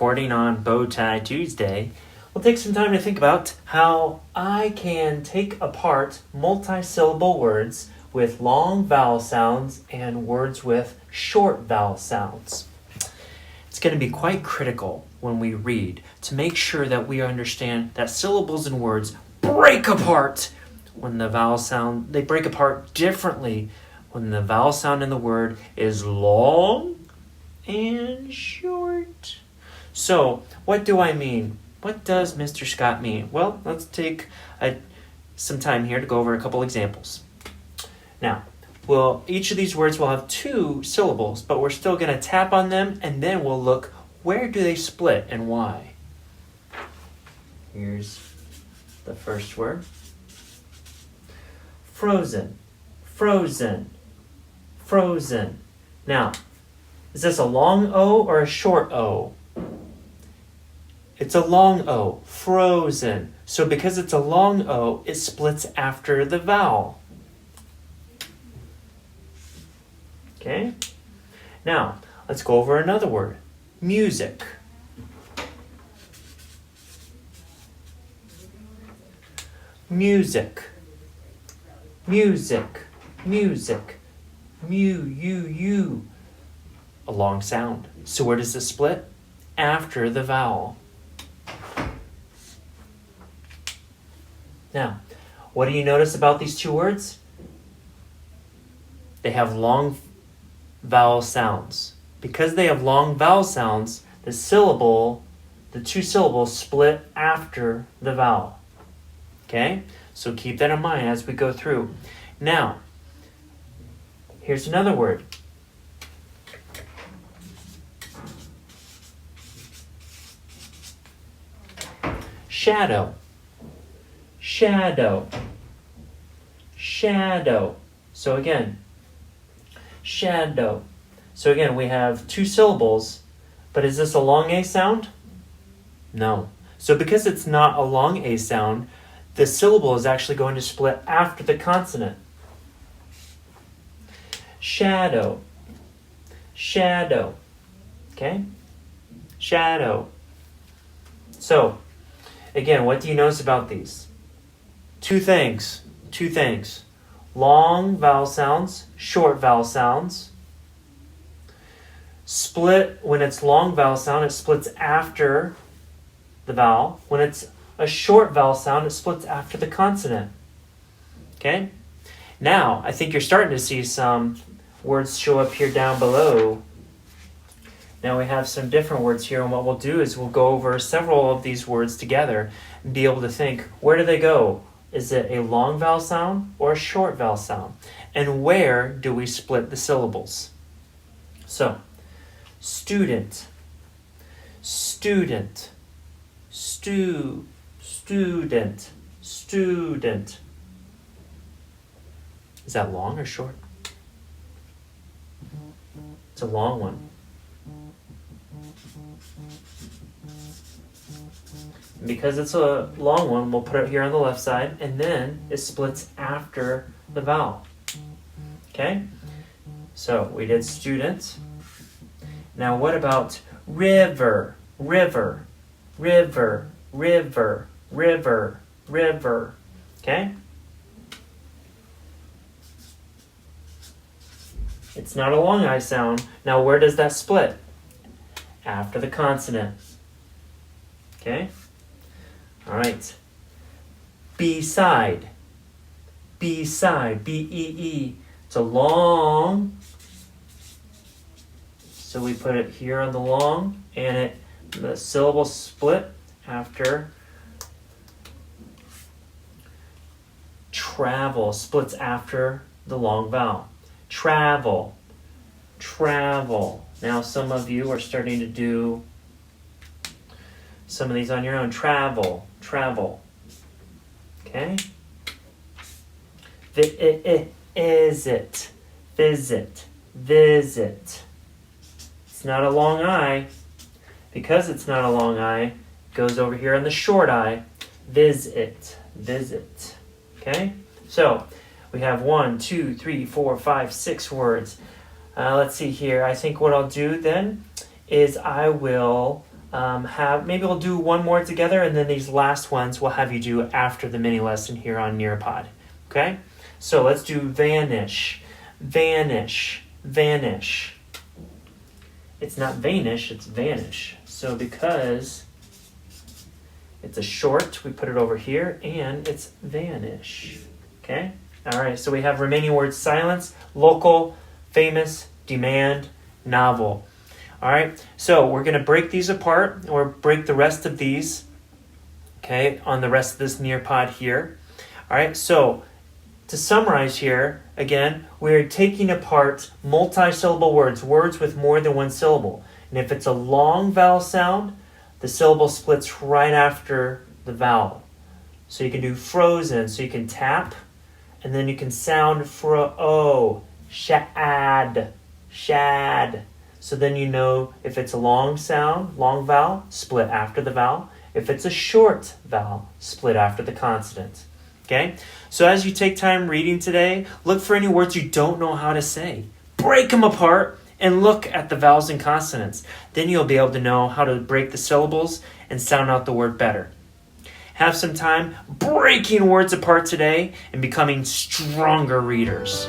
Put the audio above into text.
recording on Bow Tie Tuesday, we'll take some time to think about how I can take apart multisyllable words with long vowel sounds and words with short vowel sounds. It's going to be quite critical when we read to make sure that we understand that syllables and words break apart when the vowel sound, they break apart differently when the vowel sound in the word is long and short. So, what do I mean? What does Mr. Scott mean? Well, let's take some time here to go over a couple examples. Now, each of these words will have 2 syllables, but we're still going to tap on them, and then we'll look where do they split and why. Here's the first word. Frozen, frozen, frozen. Now, is this a long O or a short O? It's a long O, frozen. So because it's a long O, it splits after the vowel. Okay? Now, let's go over another word. Music. Music. Music. Music. You. A long sound. So where does it split? After the vowel. Now, what do you notice about these 2 words? They have long vowel sounds. Because they have long vowel sounds, the 2 syllables split after the vowel. Okay? So keep that in mind as we go through. Now, here's another word. Shadow. Shadow. Shadow. So again, shadow. So again, we have 2 syllables, but is this a long A sound? No. So because it's not a long A sound, the syllable is actually going to split after the consonant. Shadow. Shadow. Okay? Shadow. So, again, what do you notice about these? 2 things. 2 things. Long vowel sounds, short vowel sounds. Split, when it's long vowel sound, it splits after the vowel. When it's a short vowel sound, it splits after the consonant. Okay? Now, I think you're starting to see some words show up here down below. Now we have some different words here, and what we'll do is we'll go over several of these words together and be able to think, where do they go? Is it a long vowel sound or a short vowel sound? And where do we split the syllables? So, student, student, student, student. Is that long or short? It's a long one. Because it's a long one, we'll put it here on the left side, and then it splits after the vowel. Okay? So we did student. Now what about river, river, river, river, river, river? Okay? It's not a long I sound. Now where does that split? After the consonant. Okay? All right. Beside. Beside. B-E-E. It's a long. So we put it here on the long, and the syllable split after. Travel splits after the long vowel. Travel. Travel. Now some of you are starting to do some of these on your own. Travel. Travel. Okay? Visit. Visit. Visit. It's not a long I. Because it's not a long I, it goes over here on the short I. Visit. Visit. Okay? So, we have 1, 2, 3, 4, 5, 6 words. Let's see here. I think what I'll do then is I will maybe we'll do one more together, and then these last ones we'll have you do after the mini lesson here on Nearpod. Okay? So let's do vanish, vanish, vanish. It's not vanish, it's vanish. So because it's a short, we put it over here, and it's vanish. Okay? All right, so we have remaining words: silence, local, famous, demand, novel. All right, so we're going to break these apart, or break the rest of these, okay, on the rest of this Nearpod here. All right, so to summarize here, again, we're taking apart multisyllable words, words with more than one syllable. And if it's a long vowel sound, the syllable splits right after the vowel. So you can do frozen, so you can tap, and then you can sound fro, shad, shad. So then you know if it's a long sound, long vowel, split after the vowel. If it's a short vowel, split after the consonant. Okay? So as you take time reading today, look for any words you don't know how to say. Break them apart and look at the vowels and consonants. Then you'll be able to know how to break the syllables and sound out the word better. Have some time breaking words apart today and becoming stronger readers.